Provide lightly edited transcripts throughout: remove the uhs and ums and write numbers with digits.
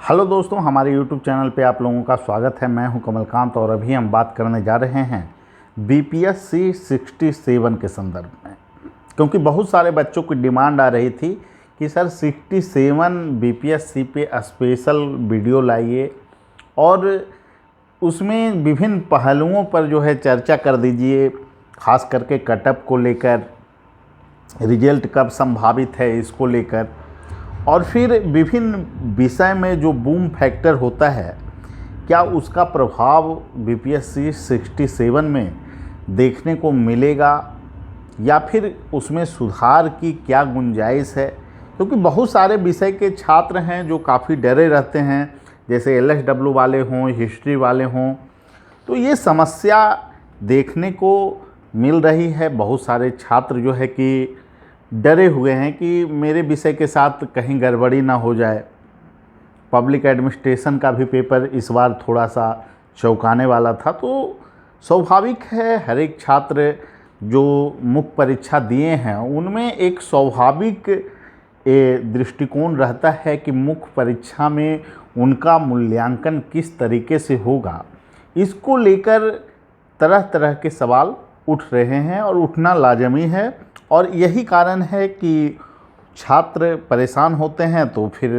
Hello दोस्तों, हमारे YouTube channel पे आप लोगों का स्वागत है। मैं हूं कमलकांत और अभी हम बात करने जा रहे हैं BPSC 67 के संदर्भ में, क्योंकि बहुत सारे बच्चों की डिमांड आ रही थी कि सर 67 BPSC पे स्पेशल वीडियो लाइए और उसमें विभिन्न पहलुओं पर जो है चर्चा कर दीजिए, खास करके कटअप को लेकर, रिजल्ट कब संभावित है इसको लेकर, और फिर विभिन्न विषय में जो बूम फैक्टर होता है क्या उसका प्रभाव BPSC 67 में देखने को मिलेगा या फिर उसमें सुधार की क्या गुंजाइश है। क्योंकि बहुत सारे विषय के छात्र हैं जो काफ़ी डरे रहते हैं, जैसे LSW वाले हों, हिस्ट्री वाले हों, तो ये समस्या देखने को मिल रही है। बहुत सारे छात्र जो है कि डरे हुए हैं कि मेरे विषय के साथ कहीं गड़बड़ी ना हो जाए। पब्लिक एडमिनिस्ट्रेशन का भी पेपर इस बार थोड़ा सा चौंकाने वाला था, तो स्वाभाविक है हर एक छात्र जो मुख्य परीक्षा दिए हैं उनमें एक स्वाभाविक दृष्टिकोण रहता है कि मुख्य परीक्षा में उनका मूल्यांकन किस तरीके से होगा। इसको लेकर तरह तरह के सवाल उठ रहे हैं और उठना लाजमी है, और यही कारण है कि छात्र परेशान होते हैं तो फिर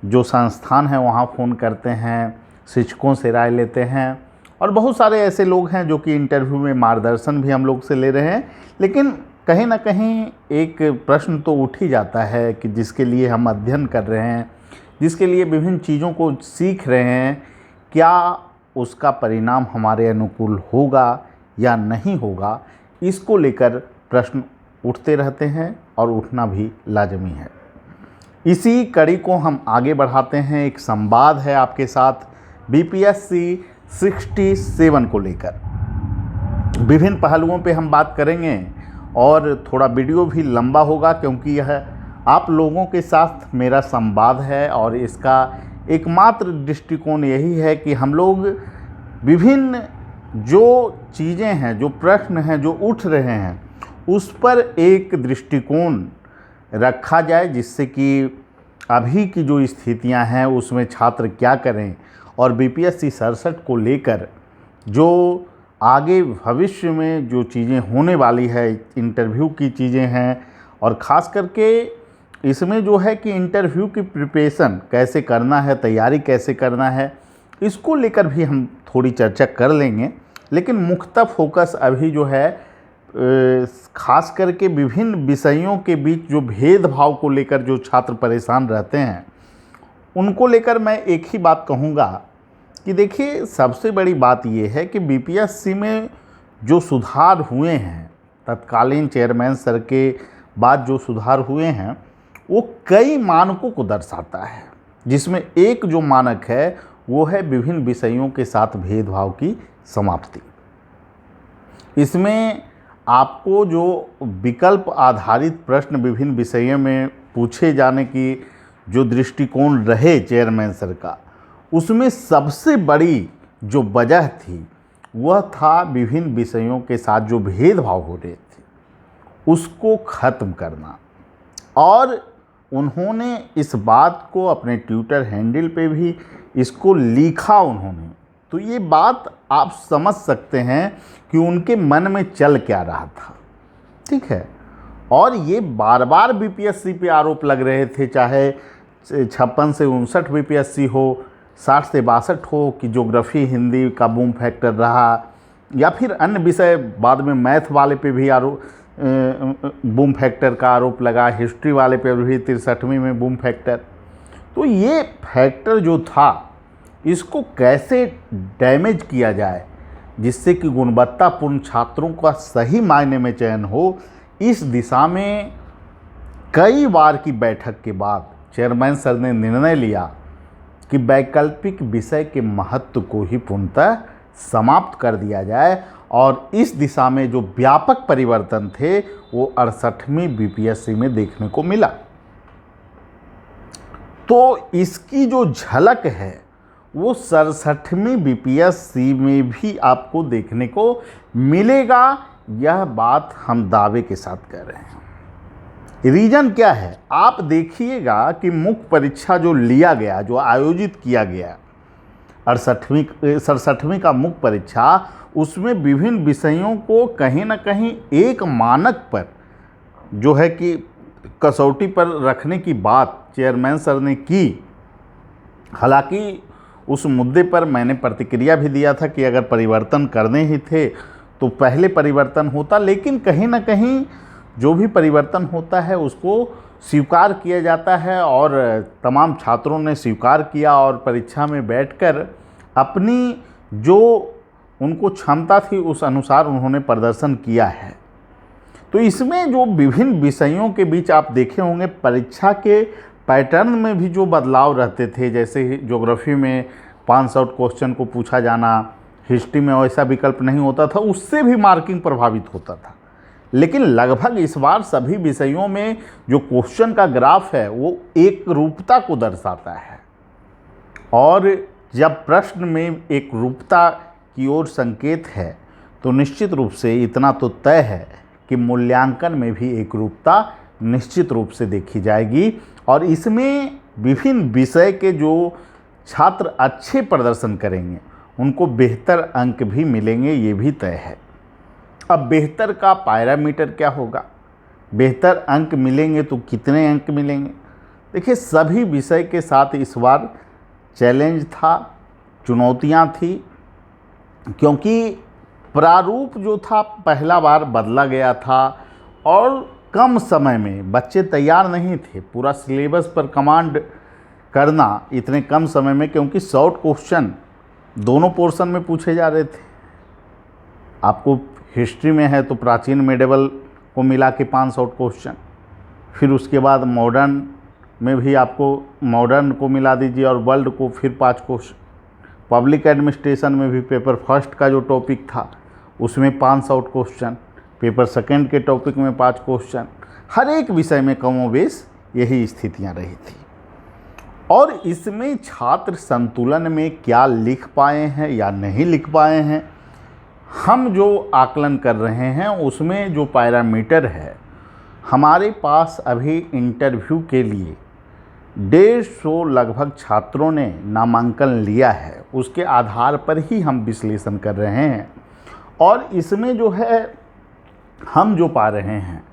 जो संस्थान है वहाँ फ़ोन करते हैं, शिक्षकों से राय लेते हैं, और बहुत सारे ऐसे लोग हैं जो कि इंटरव्यू में मार्गदर्शन भी हम लोग से ले रहे हैं। लेकिन कहीं ना कहीं एक प्रश्न तो उठ ही जाता है कि जिसके लिए हम अध्ययन कर रहे हैं, जिसके लिए विभिन्न चीज़ों को सीख रहे हैं, क्या उसका परिणाम हमारे अनुकूल होगा या नहीं होगा, इसको लेकर प्रश्न उठते रहते हैं और उठना भी लाजमी है। इसी कड़ी को हम आगे बढ़ाते हैं। एक संवाद है आपके साथ BPSC 67 को लेकर। विभिन्न पहलुओं पे हम बात करेंगे और थोड़ा वीडियो भी लंबा होगा क्योंकि यह आप लोगों के साथ मेरा संवाद है, और इसका एकमात्र दृष्टिकोण यही है कि हम लोग विभिन्न जो चीज़ें हैं, जो प्रश्न हैं जो उठ रहे हैं, उस पर एक दृष्टिकोण रखा जाए, जिससे कि अभी की जो स्थितियां हैं उसमें छात्र क्या करें और BPSC 67 को लेकर जो आगे भविष्य में जो चीज़ें होने वाली है, इंटरव्यू की चीज़ें हैं, और ख़ास करके इसमें जो है कि इंटरव्यू की प्रिपरेशन कैसे करना है, तैयारी कैसे करना है, इसको लेकर भी हम थोड़ी चर्चा कर लेंगे। लेकिन मुख्य फोकस अभी जो है खास करके विभिन्न विषयों के बीच जो भेदभाव को लेकर जो छात्र परेशान रहते हैं उनको लेकर मैं एक ही बात कहूँगा कि देखिए, सबसे बड़ी बात ये है कि BPSC में जो सुधार हुए हैं, तत्कालीन चेयरमैन सर के बाद जो सुधार हुए हैं वो कई मानकों को दर्शाता है, जिसमें एक जो मानक है वो है विभिन्न विषयों के साथ भेदभाव की समाप्ति। इसमें आपको जो विकल्प आधारित प्रश्न विभिन्न विषयों में पूछे जाने की जो दृष्टिकोण रहे चेयरमैन सर का, उसमें सबसे बड़ी जो वजह थी वह था विभिन्न विषयों के साथ जो भेदभाव हो रहे थे उसको ख़त्म करना। और उन्होंने इस बात को अपने ट्विटर हैंडल पे भी इसको लिखा उन्होंने, तो ये बात आप समझ सकते हैं कि उनके मन में चल क्या रहा था, ठीक है। और ये बार बार BPSC पे आरोप लग रहे थे, चाहे 56 से 59 BPSC हो, 60 से 62 हो, कि ज्योग्राफी हिंदी का बूम फैक्टर रहा, या फिर अन्य विषय बाद में मैथ वाले पे भी आरोप बूम फैक्टर का आरोप लगा, हिस्ट्री वाले पे भी 63वीं में बूम फैक्टर। तो ये फैक्टर जो था इसको कैसे डैमेज किया जाए जिससे कि गुणवत्तापूर्ण छात्रों का सही मायने में चयन हो, इस दिशा में कई बार की बैठक के बाद चेयरमैन सर ने निर्णय लिया कि वैकल्पिक विषय के महत्व को ही पूर्णतः समाप्त कर दिया जाए, और इस दिशा में जो व्यापक परिवर्तन थे वो 68वीं BPSC में देखने को मिला। तो इसकी जो झलक है वो 67वीं BPSC में भी आपको देखने को मिलेगा, यह बात हम दावे के साथ कह रहे हैं। रीजन क्या है? आप देखिएगा कि मुख्य परीक्षा जो लिया गया, जो आयोजित किया गया 67वीं का मुख्य परीक्षा, उसमें विभिन्न विषयों को कहीं ना कहीं एक मानक पर जो है कि कसौटी पर रखने की बात चेयरमैन सर ने की। हालांकि उस मुद्दे पर मैंने प्रतिक्रिया भी दिया था कि अगर परिवर्तन करने ही थे तो पहले परिवर्तन होता, लेकिन कहीं ना कहीं जो भी परिवर्तन होता है उसको स्वीकार किया जाता है और तमाम छात्रों ने स्वीकार किया और परीक्षा में बैठकर अपनी जो उनको क्षमता थी उस अनुसार उन्होंने प्रदर्शन किया है। तो इसमें जो विभिन्न विषयों के बीच आप देखे होंगे परीक्षा के पैटर्न में भी जो बदलाव रहते थे, जैसे ज्योग्राफी में 500 क्वेश्चन को पूछा जाना, हिस्ट्री में वैसा विकल्प नहीं होता था, उससे भी मार्किंग प्रभावित होता था। लेकिन लगभग इस बार सभी विषयों में जो क्वेश्चन का ग्राफ है वो एक रूपता को दर्शाता है, और जब प्रश्न में एक रूपता की ओर संकेत है तो निश्चित रूप से इतना तो तय है कि मूल्यांकन में भी एक रूपता निश्चित रूप से देखी जाएगी, और इसमें विभिन्न विषय के जो छात्र अच्छे प्रदर्शन करेंगे उनको बेहतर अंक भी मिलेंगे, ये भी तय है। अब बेहतर का पैरामीटर क्या होगा? बेहतर अंक मिलेंगे तो कितने अंक मिलेंगे? देखिए, सभी विषय के साथ इस बार चैलेंज था, चुनौतियां थी, क्योंकि प्रारूप जो था पहला बार बदला गया था और कम समय में बच्चे तैयार नहीं थे पूरा सिलेबस पर कमांड करना इतने कम समय में, क्योंकि शॉर्ट क्वेश्चन दोनों पोर्शन में पूछे जा रहे थे। आपको हिस्ट्री में है तो प्राचीन मेडिवल को मिला के 5 शॉर्ट क्वेश्चन, फिर उसके बाद मॉडर्न में भी आपको मॉडर्न को मिला दीजिए और वर्ल्ड को फिर 5 क्वेश्चन, पब्लिक एडमिनिस्ट्रेशन में भी पेपर फर्स्ट का जो टॉपिक था उसमें 5 शॉर्ट क्वेश्चन, पेपर सेकंड के टॉपिक में 5 क्वेश्चन, हर एक विषय में कमोबेश यही स्थितियां रही थी। और इसमें छात्र संतुलन में क्या लिख पाए हैं या नहीं लिख पाए हैं, हम जो आकलन कर रहे हैं उसमें जो पैरामीटर है, हमारे पास अभी इंटरव्यू के लिए 150 लगभग छात्रों ने नामांकन लिया है, उसके आधार पर ही हम विश्लेषण कर रहे हैं। और इसमें जो है हम जो पा रहे हैं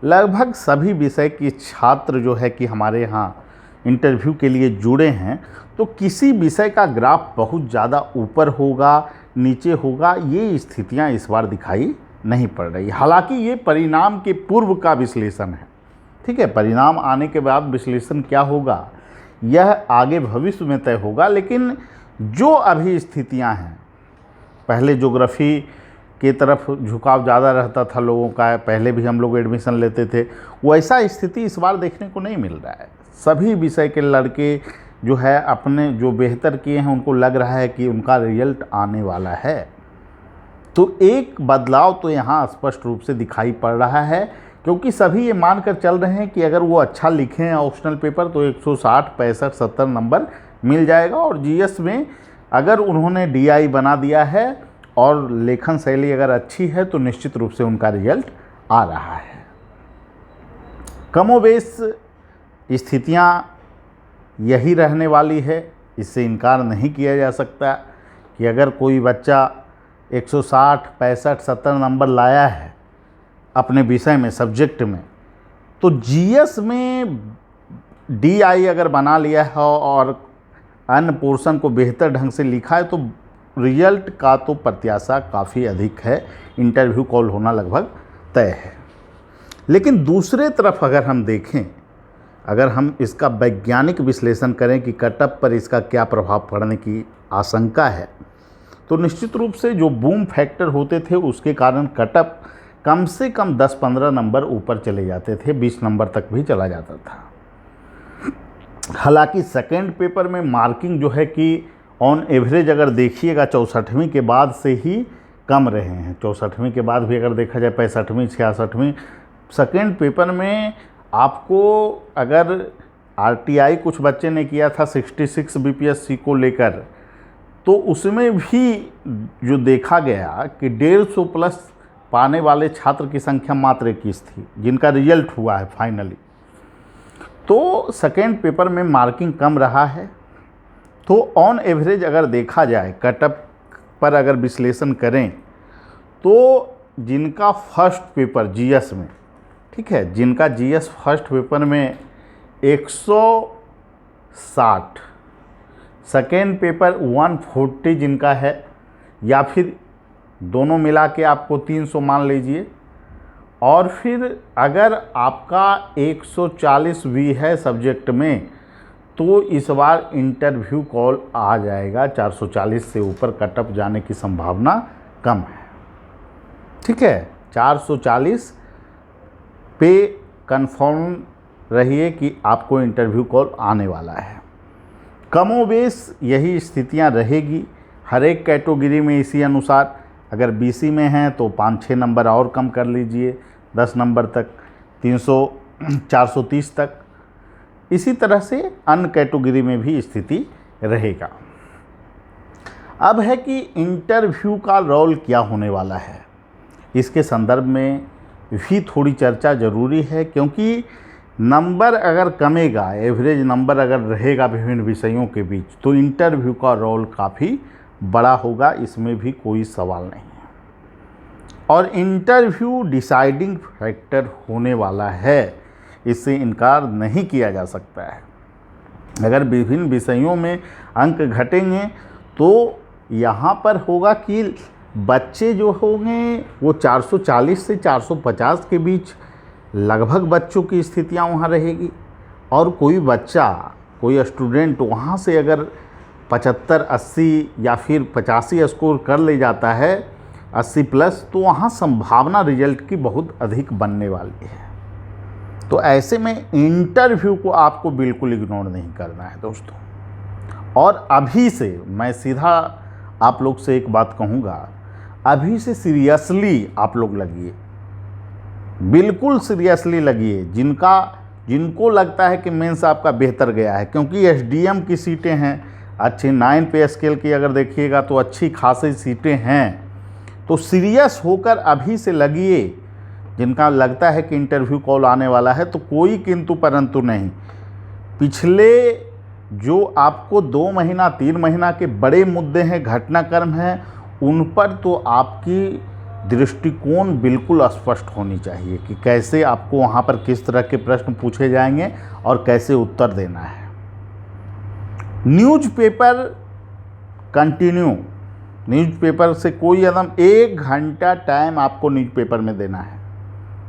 लगभग सभी विषय के छात्र जो है कि हमारे यहाँ इंटरव्यू के लिए जुड़े हैं, तो किसी विषय का ग्राफ बहुत ज़्यादा ऊपर होगा नीचे होगा, ये स्थितियाँ इस बार दिखाई नहीं पड़ रही। हालांकि ये परिणाम के पूर्व का विश्लेषण है, ठीक है, परिणाम आने के बाद विश्लेषण क्या होगा यह आगे भविष्य में तय होगा। लेकिन जो अभी स्थितियां हैं, पहले ज्योग्राफी की तरफ झुकाव ज़्यादा रहता था लोगों का, पहले भी हम लोग एडमिशन लेते थे, वैसा स्थिति इस बार देखने को नहीं मिल रहा है। सभी विषय के लड़के जो है अपने जो बेहतर किए हैं उनको लग रहा है कि उनका रिजल्ट आने वाला है। तो एक बदलाव तो यहाँ स्पष्ट रूप से दिखाई पड़ रहा है, क्योंकि सभी ये मानकर चल रहे हैं कि अगर वो अच्छा लिखें ऑप्शनल पेपर तो 160, 65, 70 नंबर मिल जाएगा। और जीएस में अगर उन्होंने डीआई बना दिया है और लेखन शैली अगर अच्छी है तो निश्चित रूप से उनका रिजल्ट आ रहा है। कमोबेश स्थितियाँ यही रहने वाली है, इससे इनकार नहीं किया जा सकता कि अगर कोई बच्चा 160, 65, 70 नंबर लाया है अपने विषय में, सब्जेक्ट में, तो जीएस में डीआई अगर बना लिया है और अन्य पोर्शन को बेहतर ढंग से लिखा है तो रिजल्ट का तो प्रत्याशा काफ़ी अधिक है, इंटरव्यू कॉल होना लगभग तय है। लेकिन दूसरे तरफ अगर हम देखें, अगर हम इसका वैज्ञानिक विश्लेषण करें कि कटअप पर इसका क्या प्रभाव पड़ने की आशंका है, तो निश्चित रूप से जो बूम फैक्टर होते थे उसके कारण कटअप कम से कम 10-15 नंबर ऊपर चले जाते थे, 20 नंबर तक भी चला जाता था। हालांकि सेकेंड पेपर में मार्किंग जो है कि ऑन एवरेज अगर देखिएगा 64वीं के बाद से ही कम रहे हैं। 64वीं के बाद भी अगर देखा जाए 65वीं, 66वीं, सेकेंड पेपर में आपको अगर आरटीआई कुछ बच्चे ने किया था 66 बीपीएससी को लेकर, तो उसमें भी जो देखा गया कि 150 प्लस पाने वाले छात्र की संख्या मात्र 21 थी जिनका रिजल्ट हुआ है फाइनली। तो सेकेंड पेपर में मार्किंग कम रहा है। तो ऑन एवरेज अगर देखा जाए कटअप पर अगर विश्लेषण करें तो जिनका फर्स्ट पेपर जीएस में, ठीक है, जिनका जीएस फर्स्ट पेपर में 160, सेकेंड पेपर 140 जिनका है, या फिर दोनों मिला के आपको 300 मान लीजिए, और फिर अगर आपका 140 भी है सब्जेक्ट में तो इस बार इंटरव्यू कॉल आ जाएगा। 440 से ऊपर कटअप जाने की संभावना कम है, ठीक है। 440 पे कंफर्म रहिए कि आपको इंटरव्यू कॉल आने वाला है। कमोबेश यही स्थितियां रहेगी हर एक कैटेगरी में। इसी अनुसार अगर बीसी में हैं तो 5-6 नंबर और कम कर लीजिए, 10 नंबर तक, 430 तक। इसी तरह से अन्य कैटेगरी में भी स्थिति रहेगा। अब है कि इंटरव्यू का रोल क्या होने वाला है, इसके संदर्भ में भी थोड़ी चर्चा ज़रूरी है, क्योंकि नंबर अगर कमेगा, एवरेज नंबर अगर रहेगा विभिन्न विषयों के बीच, तो इंटरव्यू का रोल काफ़ी बड़ा होगा, इसमें भी कोई सवाल नहीं है। और इंटरव्यू डिसाइडिंग फैक्टर होने वाला है, इससे इनकार नहीं किया जा सकता है। अगर विभिन्न विषयों में अंक घटेंगे तो यहाँ पर होगा कि बच्चे जो होंगे वो 440 से 450 के बीच लगभग बच्चों की स्थितियाँ वहाँ रहेगी, और कोई बच्चा, कोई स्टूडेंट वहाँ से अगर 75, 80 या फिर 85 स्कोर कर ले जाता है, 80 प्लस, तो वहाँ संभावना रिजल्ट की बहुत अधिक बनने वाली है। तो ऐसे में इंटरव्यू को आपको बिल्कुल इग्नोर नहीं करना है दोस्तों। और अभी से मैं सीधा आप लोग से एक बात कहूँगा, अभी से सीरियसली आप लोग लगिए, बिल्कुल सीरियसली लगिए। जिनको लगता है कि मेंस आपका बेहतर गया है, क्योंकि एसडीएम की सीटें हैं अच्छी, 9 पे स्केल की अगर देखिएगा तो अच्छी खासी सीटें हैं। तो सीरियस होकर अभी से लगिए। जिनका लगता है कि इंटरव्यू कॉल आने वाला है तो कोई किंतु परंतु नहीं। पिछले जो आपको 2 महीना 3 महीना के बड़े मुद्दे हैं, घटनाक्रम हैं, उन पर तो आपकी दृष्टिकोण बिल्कुल स्पष्ट होनी चाहिए कि कैसे आपको वहाँ पर किस तरह के प्रश्न पूछे जाएंगे और कैसे उत्तर देना है। न्यूज़पेपर कंटिन्यू, न्यूज़पेपर से कोई एकदम 1 घंटा टाइम आपको न्यूज़पेपर में देना है,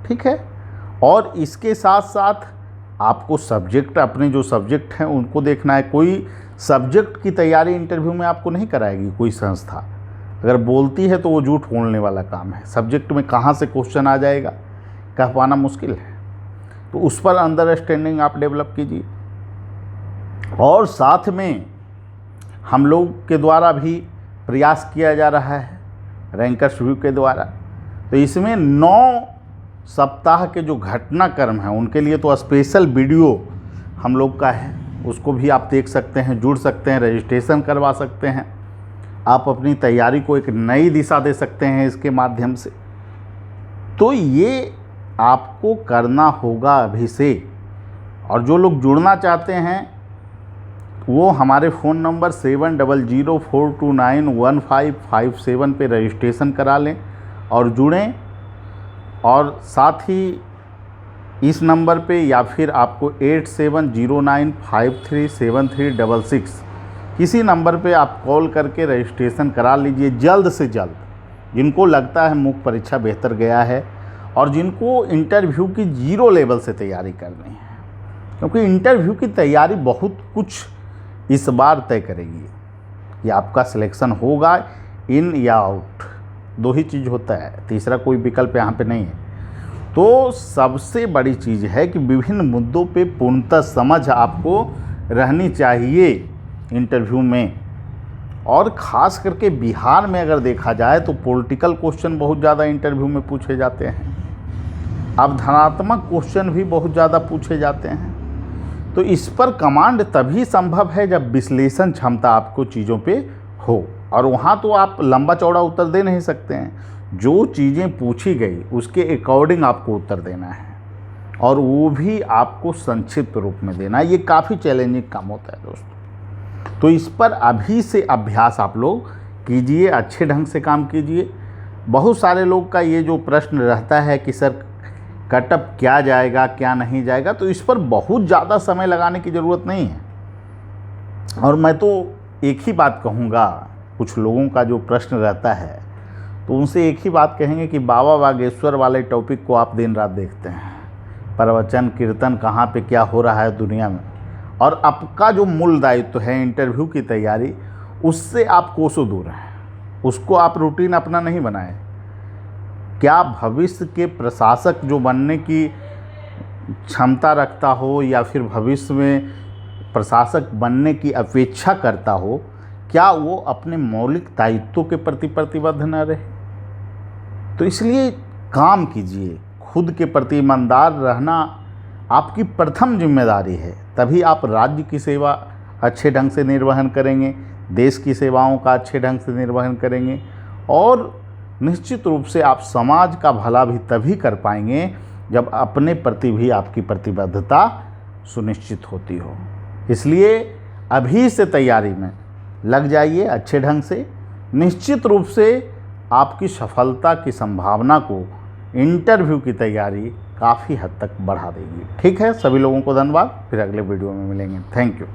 ठीक है। और इसके साथ साथ आपको सब्जेक्ट, अपने जो सब्जेक्ट हैं उनको देखना है। कोई सब्जेक्ट की तैयारी इंटरव्यू में आपको नहीं कराएगी कोई संस्था, अगर बोलती है तो वो झूठ बोलने वाला काम है। सब्जेक्ट में कहाँ से क्वेश्चन आ जाएगा कह पाना मुश्किल है, तो उस पर अंडरस्टैंडिंग आप डेवलप कीजिए। और साथ में हम लोग के द्वारा भी प्रयास किया जा रहा है रैंकर्स व्यू के द्वारा, तो इसमें 9 सप्ताह के जो घटनाक्रम हैं उनके लिए तो स्पेशल वीडियो हम लोग का है, उसको भी आप देख सकते हैं, जुड़ सकते हैं, रजिस्ट्रेशन करवा सकते हैं। आप अपनी तैयारी को एक नई दिशा दे सकते हैं इसके माध्यम से। तो ये आपको करना होगा अभी से। और जो लोग जुड़ना चाहते हैं वो हमारे फ़ोन नंबर 7004291557 पे रजिस्ट्रेशन करा लें और जुड़ें। और साथ ही इस नंबर पे या फिर आपको 8709537366 किसी नंबर पे आप कॉल करके रजिस्ट्रेशन करा लीजिए जल्द से जल्द। जिनको लगता है मुख्य परीक्षा बेहतर गया है और जिनको इंटरव्यू की 0 लेवल से तैयारी करनी है, क्योंकि इंटरव्यू की तैयारी बहुत कुछ इस बार तय करेगी कि आपका सिलेक्शन होगा इन या आउट, 2 ही चीज़ होता है, तीसरा कोई विकल्प यहाँ पे नहीं है। तो सबसे बड़ी चीज़ है कि विभिन्न मुद्दों पे पूर्णतः समझ आपको रहनी चाहिए इंटरव्यू में। और ख़ास करके बिहार में अगर देखा जाए तो पॉलिटिकल क्वेश्चन बहुत ज़्यादा इंटरव्यू में पूछे जाते हैं, अवधारणात्मक क्वेश्चन भी बहुत ज़्यादा पूछे जाते हैं। तो इस पर कमांड तभी संभव है जब विश्लेषण क्षमता आपको चीज़ों पे हो, और वहाँ तो आप लंबा चौड़ा उत्तर दे नहीं सकते हैं। जो चीज़ें पूछी गई उसके अकॉर्डिंग आपको उत्तर देना है, और वो भी आपको संक्षिप्त रूप में देना है। ये काफ़ी चैलेंजिंग काम होता है दोस्तों। तो इस पर अभी से अभ्यास आप लोग कीजिए, अच्छे ढंग से काम कीजिए। बहुत सारे लोग का ये जो प्रश्न रहता है कि सर कटअप क्या जाएगा क्या नहीं जाएगा, तो इस पर बहुत ज़्यादा समय लगाने की ज़रूरत नहीं है। और मैं तो एक ही बात कहूँगा, कुछ लोगों का जो प्रश्न रहता है तो उनसे एक ही बात कहेंगे कि बाबा बागेश्वर वाले टॉपिक को आप दिन रात देखते हैं, प्रवचन कीर्तन कहाँ पे क्या हो रहा है दुनिया में, और आपका जो मूल दायित्व है इंटरव्यू की तैयारी, उससे आप कोसों दूर हैं। उसको आप रूटीन अपना नहीं बनाए। क्या भविष्य के प्रशासक जो बनने की क्षमता रखता हो या फिर भविष्य में प्रशासक बनने की अपेक्षा करता हो, क्या वो अपने मौलिक दायित्वों के प्रति प्रतिबद्ध न रहे? तो इसलिए काम कीजिए, खुद के प्रति ईमानदार रहना आपकी प्रथम जिम्मेदारी है। तभी आप राज्य की सेवा अच्छे ढंग से निर्वहन करेंगे, देश की सेवाओं का अच्छे ढंग से निर्वहन करेंगे, और निश्चित रूप से आप समाज का भला भी तभी कर पाएंगे जब अपने प्रति भी आपकी प्रतिबद्धता सुनिश्चित होती हो। इसलिए अभी से तैयारी में लग जाइए अच्छे ढंग से। निश्चित रूप से आपकी सफलता की संभावना को इंटरव्यू की तैयारी काफ़ी हद तक बढ़ा देगी। ठीक है, सभी लोगों को धन्यवाद। फिर अगले वीडियो में मिलेंगे। Thank you.